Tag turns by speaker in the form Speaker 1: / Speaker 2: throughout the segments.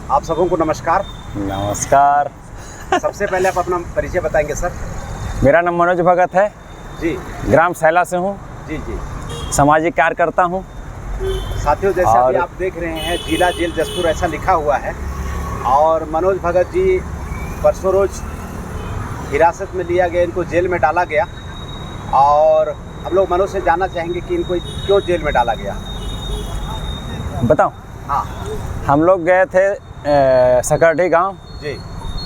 Speaker 1: आप सबों को नमस्कार।
Speaker 2: नमस्कार।
Speaker 1: सबसे पहले आप अपना परिचय बताएंगे सर?
Speaker 2: मेरा नाम मनोज भगत है
Speaker 1: जी।
Speaker 2: ग्राम सैला से हूँ।
Speaker 1: जी जी।
Speaker 2: सामाजिक कार्यकर्ता हूँ।
Speaker 1: साथियों, जैसे अभी आप देख रहे हैं जिला जेल जसपुर ऐसा लिखा हुआ है और मनोज भगत जी परसों रोज हिरासत में लिया गया, इनको जेल में डाला गया और हम लोग मनोज से जानना चाहेंगे कि इनको क्यों जेल में डाला गया।
Speaker 2: बताओ।
Speaker 1: हाँ,
Speaker 2: हम लोग गए थे सकरडी गांव
Speaker 1: जी।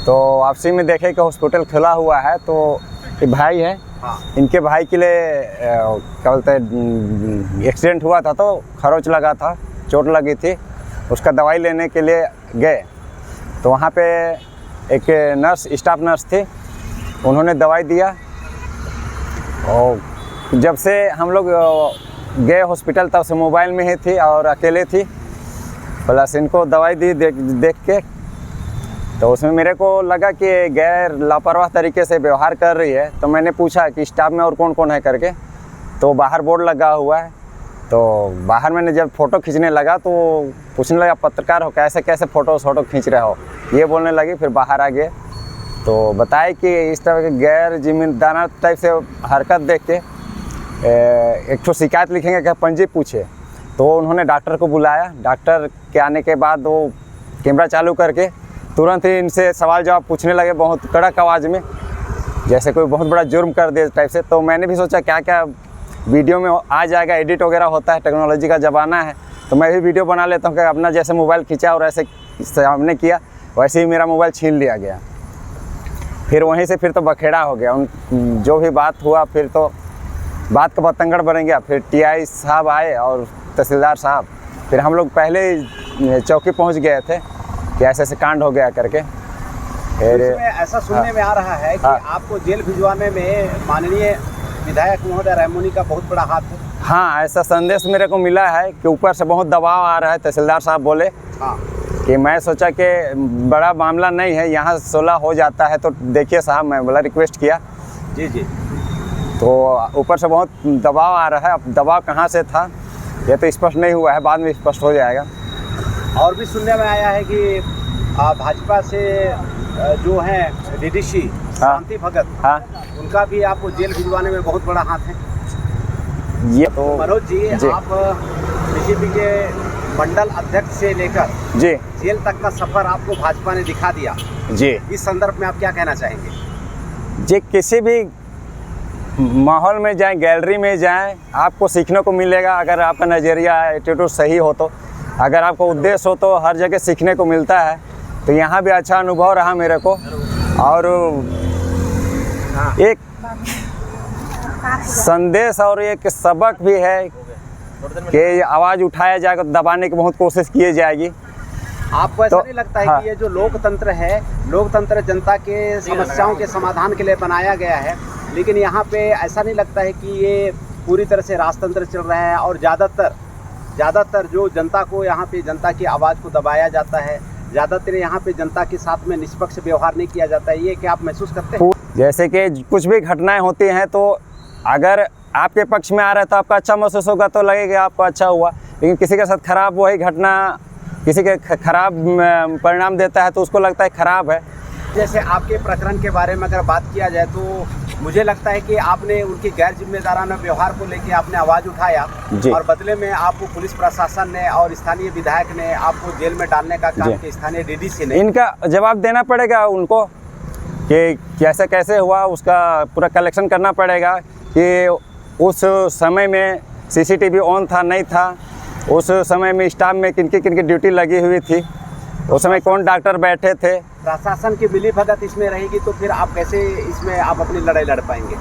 Speaker 2: तो वापसी में देखे कि हॉस्पिटल खुला हुआ है, तो ये भाई है।
Speaker 1: हाँ।
Speaker 2: इनके भाई के लिए क्या बोलते हैं, एक्सीडेंट हुआ था तो खरोच लगा था, चोट लगी थी, उसका दवाई लेने के लिए गए तो वहाँ पे एक नर्स, स्टाफ नर्स थी, उन्होंने दवाई दिया। और जब से हम लोग गए हॉस्पिटल तब से मोबाइल में ही थी और अकेले थी, प्लस इनको दवाई दी देख के तो उसमें मेरे को लगा कि गैर लापरवाह तरीके से व्यवहार कर रही है। तो मैंने पूछा कि स्टाफ में और कौन कौन है करके, तो बाहर बोर्ड लगा हुआ है। तो बाहर मैंने जब फ़ोटो खींचने लगा तो पूछने लगा, पत्रकार हो, कैसे कैसे फ़ोटो खींच रहे हो, ये बोलने लगी। फिर बाहर आ गए तो बताए कि इस तरह के गैर जिम्मेदाराना टाइप से हरकत देख के एक तो शिकायत लिखेंगे कि पंजी पूछे। तो उन्होंने डॉक्टर को बुलाया। डॉक्टर के आने के बाद वो कैमरा चालू करके तुरंत ही इनसे सवाल जवाब पूछने लगे, बहुत कड़क आवाज़ में, जैसे कोई बहुत बड़ा जुर्म कर दे टाइप से। तो मैंने भी सोचा क्या क्या वीडियो में आ जाएगा, एडिट वगैरह होता है, टेक्नोलॉजी का ज़माना है, तो मैं भी वीडियो बना लेता हूँ कि अपना जैसे मोबाइल खींचा और ऐसे सामने किया, वैसे ही मेरा मोबाइल छीन लिया गया। फिर वहीं से फिर तो बखेड़ा हो गया। उन जो भी बात हुआ फिर तो बात का बतंगड़ बन गया। फिर टीआई साहब आए और तहसीलदार साहब, फिर हम लोग पहले ही चौकी पहुंच गए थे कि ऐसे ऐसे कांड हो गया करके। फिर
Speaker 1: ऐसा सुनने में आ रहा है कि आपको जेल भिजवाने में माननीय विधायक महोदय रैमुनी का बहुत बड़ा हाथ है।
Speaker 2: हाँ, ऐसा संदेश मेरे को मिला है कि ऊपर से बहुत दबाव आ रहा है। तहसीलदार साहब बोले कि मैं सोचा कि बड़ा मामला नहीं है, यहाँ 16 हो जाता है, तो देखिए साहब, मैं बोला रिक्वेस्ट किया।
Speaker 1: जी जी।
Speaker 2: तो ऊपर से बहुत दबाव आ रहा है। अब दबाव कहाँ से था ये तो स्पष्ट नहीं हुआ है, बाद में स्पष्ट हो जाएगा।
Speaker 1: और भी सुनने में आया है कि भाजपा से जो हैं डीडीसी शांति भगत,
Speaker 2: हाँ,
Speaker 1: उनका भी आपको जेल भिजवाने में बहुत बड़ा हाथ है।
Speaker 2: ये
Speaker 1: तो मनोज जी, आप बीजेपी के मंडल अध्यक्ष से लेकर
Speaker 2: जी
Speaker 1: जेल तक का सफर आपको भाजपा ने दिखा दिया
Speaker 2: जी।
Speaker 1: इस संदर्भ में आप क्या कहना चाहेंगे?
Speaker 2: जी, किसी भी माहौल में जाएं, गैलरी में जाएं, आपको सीखने को मिलेगा। अगर आपका नज़रिया, एटीट्यूड सही हो तो, अगर आपका उद्देश्य हो तो हर जगह सीखने को मिलता है। तो यहाँ भी अच्छा अनुभव रहा मेरे को। और एक संदेश और एक सबक भी है कि आवाज़ उठाया जाएगा, दबाने की बहुत कोशिश की जाएगी।
Speaker 1: आपको ऐसा नहीं लगता है कि ये जो लोकतंत्र है, लोकतंत्र जनता के समस्याओं के समाधान के लिए बनाया गया है, लेकिन यहाँ पे ऐसा नहीं लगता है कि ये पूरी तरह से राजतंत्र चल रहा है और ज़्यादातर जो जनता को यहाँ पे जनता की आवाज़ को दबाया जाता है, ज़्यादातर यहाँ पे जनता के साथ में निष्पक्ष व्यवहार नहीं किया जाता है, ये क्या आप महसूस करते हैं? जैसे
Speaker 2: कि कुछ भी घटनाएं होती हैं तो अगर आपके पक्ष में आ रहा है तो आपका अच्छा महसूस होगा, तो लगेगा आपको अच्छा हुआ। लेकिन किसी के साथ खराब वही घटना किसी के खराब परिणाम देता है तो उसको लगता है खराब है।
Speaker 1: जैसे आपके प्रकरण के बारे में अगर बात किया जाए तो मुझे लगता है कि आपने उनकी गैर जिम्मेदाराना व्यवहार को लेकर आपने आवाज़ उठाया और बदले में आपको पुलिस प्रशासन ने और स्थानीय विधायक ने आपको जेल में डालने का काम किया, स्थानीय डीडीसी ने।
Speaker 2: इनका जवाब देना पड़ेगा उनको कि कैसे कैसे हुआ, उसका पूरा कलेक्शन करना पड़ेगा कि उस समय में सीसीटीवी ऑन था नहीं था, उस समय में स्टाफ में किनकी ड्यूटी लगी हुई थी, उस समय कौन डॉक्टर बैठे थे।
Speaker 1: प्रशासन की मिलीभगत इसमें रहेगी तो फिर आप कैसे इसमें आप अपनी लड़ाई लड़ पाएंगे?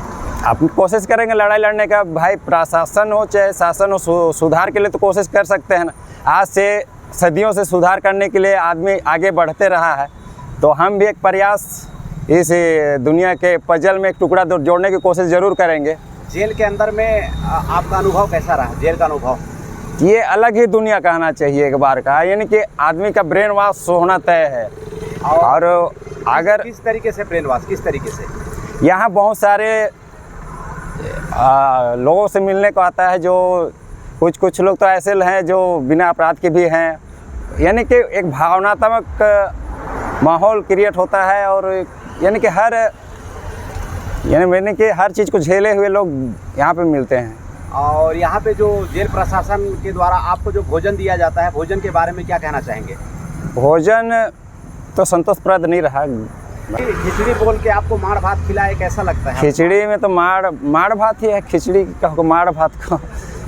Speaker 2: आप कोशिश करेंगे लड़ाई लड़ने का। भाई, प्रशासन हो चाहे शासन हो, सुधार के लिए तो कोशिश कर सकते हैं ना। आज से सदियों से सुधार करने के लिए आदमी आगे बढ़ते रहा है, तो हम भी एक प्रयास इस दुनिया के पजल में एक टुकड़ा जोड़ने की कोशिश ज़रूर करेंगे।
Speaker 1: जेल के अंदर में आपका अनुभव कैसा रहा? जेल का अनुभव
Speaker 2: ये अलग ही दुनिया कहना चाहिए एक बार का, यानी कि आदमी का ब्रेन वॉश होना तय है। और अगर
Speaker 1: किस तरीके से ब्रेन वॉश, किस तरीके से?
Speaker 2: यहाँ बहुत सारे लोगों से मिलने को आता है, जो कुछ लोग तो ऐसे हैं जो बिना अपराध के भी हैं, यानी कि एक भावनात्मक माहौल क्रिएट होता है, और यानी कि हर चीज़ को झेले हुए लोग यहाँ पे मिलते हैं।
Speaker 1: और यहाँ पे जो जेल प्रशासन के द्वारा आपको जो भोजन दिया जाता है, भोजन के बारे में क्या कहना चाहेंगे?
Speaker 2: भोजन तो संतोषप्रद नहीं रहा।
Speaker 1: खिचड़ी बोल के आपको माड़ भात खिलाए, कैसा लगता है?
Speaker 2: खिचड़ी में तो माड़ भात ही है, खिचड़ी कहो माड़ भात को।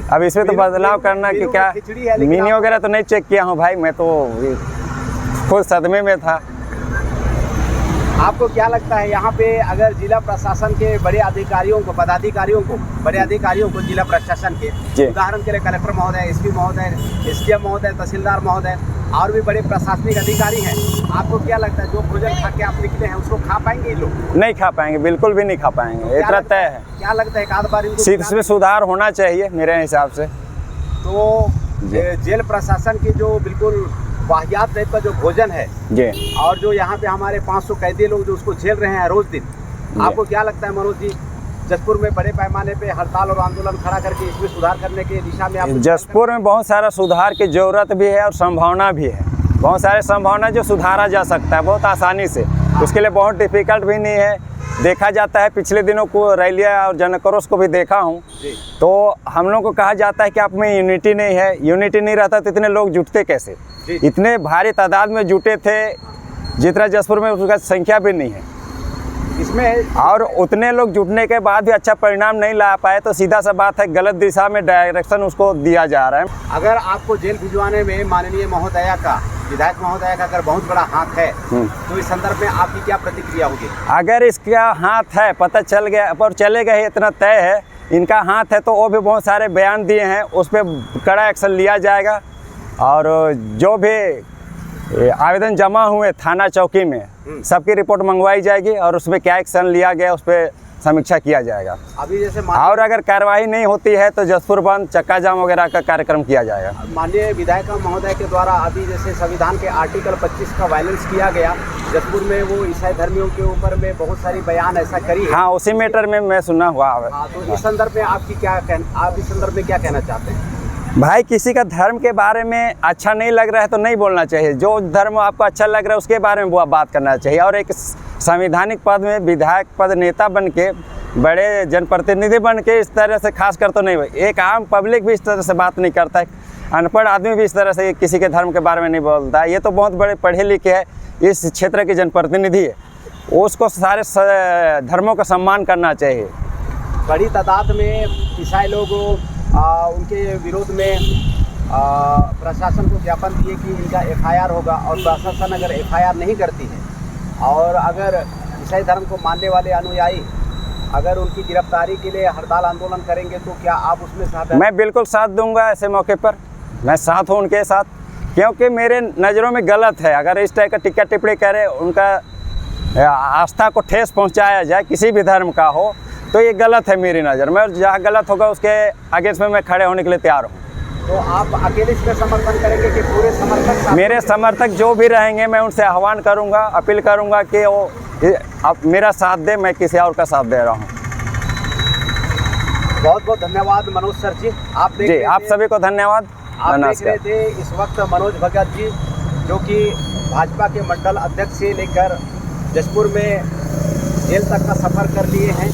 Speaker 2: अब इसमें तो बदलाव करना कि क्या, मीनी वगैरह तो नहीं चेक किया हूँ भाई, मैं तो खुद सदमे में था।
Speaker 1: आपको क्या लगता है यहाँ पे अगर जिला प्रशासन के बड़े अधिकारियों को, पदाधिकारियों को, बड़े अधिकारियों को जिला प्रशासन के, उदाहरण के लिए कलेक्टर महोदय, एसपी महोदय, एसडीएम महोदय, तहसीलदार महोदय और भी बड़े प्रशासनिक अधिकारी हैं, आपको क्या लगता है जो भोजन खा के आप निकले हैं उसको खा पाएंगे ये लोग?
Speaker 2: नहीं खा पाएंगे, बिल्कुल भी नहीं खा पाएंगे, इतना तय है।
Speaker 1: क्या लगता है एक आध बार
Speaker 2: इसमें सुधार होना चाहिए मेरे हिसाब से।
Speaker 1: तो जेल प्रशासन की जो बिल्कुल वाहियात टाइप का जो भोजन है
Speaker 2: जी, और
Speaker 1: जो यहाँ पे हमारे 500 कैदी लोग जो उसको झेल रहे हैं रोज दिन, आपको क्या लगता है मनोज जी, जसपुर में बड़े पैमाने पे हड़ताल और आंदोलन खड़ा करके इसमें सुधार करने की दिशा में आप?
Speaker 2: जसपुर में बहुत सारा सुधार की ज़रूरत भी है और संभावना भी है, बहुत सारे संभावना जो सुधारा जा सकता है बहुत आसानी से, उसके लिए बहुत डिफ़िकल्ट भी नहीं है। देखा जाता है, पिछले दिनों को रैलिया और जनक्रोश को भी देखा हूँ, तो हम लोग को कहा जाता है कि आप में यूनिटी नहीं है, यूनिटी नहीं रहता तो इतने लोग जुटते कैसे? इतने भारी तादाद में जुटे थे जितना जसपुर में उसका संख्या भी नहीं है इसमें, और उतने लोग जुटने के बाद भी अच्छा परिणाम नहीं ला पाए, तो सीधा सा बात है गलत दिशा में डायरेक्शन उसको दिया जा रहा है।
Speaker 1: अगर आपको जेल भिजवाने में माननीय महोदया का, विधायक महोदया का अगर बहुत बड़ा हाथ है तो इस संदर्भ में आपकी क्या प्रतिक्रिया होगी?
Speaker 2: अगर इसका हाथ है, पता चल गया और चलेगा ही, इतना तय है इनका हाथ है, तो वो भी बहुत सारे बयान दिए हैं, उस पर कड़ा एक्शन लिया जाएगा। और जो भी आवेदन जमा हुए थाना चौकी में सबकी रिपोर्ट मंगवाई जाएगी और उसमें क्या एक्शन लिया गया उस पर समीक्षा किया जाएगा।
Speaker 1: अभी जैसे
Speaker 2: और अगर कार्रवाई नहीं होती है तो जसपुर बंद, चक्का जाम वगैरह का कार्यक्रम किया जाएगा।
Speaker 1: माननीय विधायक महोदय के द्वारा अभी जैसे संविधान के आर्टिकल 25 का वायलेंस किया गया जसपुर में, वो ईसाई धर्मियों के ऊपर में बहुत सारी बयान ऐसा करी है।
Speaker 2: हाँ, उसी मैटर में मैं सुना हुआ।
Speaker 1: तो इस संदर्भ में आप इस संदर्भ में क्या कहना चाहते हैं?
Speaker 2: भाई, किसी का धर्म के बारे में अच्छा नहीं लग रहा है तो नहीं बोलना चाहिए, जो धर्म आपको अच्छा लग रहा है उसके बारे में वो बात करना चाहिए। और एक संवैधानिक पद में विधायक पद, नेता बन के, बड़े जनप्रतिनिधि बन के इस तरह से खास कर तो नहीं, एक आम पब्लिक भी इस तरह से बात नहीं करता है, अनपढ़ आदमी भी इस तरह से किसी के धर्म के बारे में नहीं बोलता है। ये तो बहुत बड़े पढ़े लिखे है, इस क्षेत्र के जनप्रतिनिधि है, उसको सारे धर्मों का सम्मान करना चाहिए।
Speaker 1: बड़ी तादाद में ईसाई लोग उनके विरोध में प्रशासन को ज्ञापन दिए कि इनका FIR होगा, और प्रशासन अगर FIR नहीं करती है और अगर ईसाई धर्म को मानने वाले अनुयायी अगर उनकी गिरफ्तारी के लिए हड़ताल आंदोलन करेंगे तो क्या आप उसमें साथ?
Speaker 2: मैं बिल्कुल साथ दूंगा, ऐसे मौके पर मैं साथ हूँ उनके साथ, क्योंकि मेरे नज़रों में गलत है अगर इस टाइप का टिक्का टिप्पणी करे, उनका आस्था को ठेस पहुँचाया जाए, किसी भी धर्म का हो, तो ये गलत है मेरी नज़र में, और जहाँ गलत होगा उसके अगेंस्ट में मैं खड़े होने के लिए तैयार हूँ।
Speaker 1: तो आप अकेले इसमें समर्थन करेंगे कि पूरे समर्थक? मेरे
Speaker 2: समर्थक जो भी रहेंगे मैं उनसे आह्वान करूँगा, अपील करूँगा कि वो अब मेरा साथ दे, मैं किसी और का साथ दे रहा हूँ।
Speaker 1: बहुत बहुत धन्यवाद मनोज सर जी।
Speaker 2: आप सभी को धन्यवाद।
Speaker 1: आप देख रहे थे इस वक्त मनोज भगत जी, जो कि भाजपा के मंडल अध्यक्ष से लेकर जसपुर में जेल तक का सफ़र कर लिए हैं।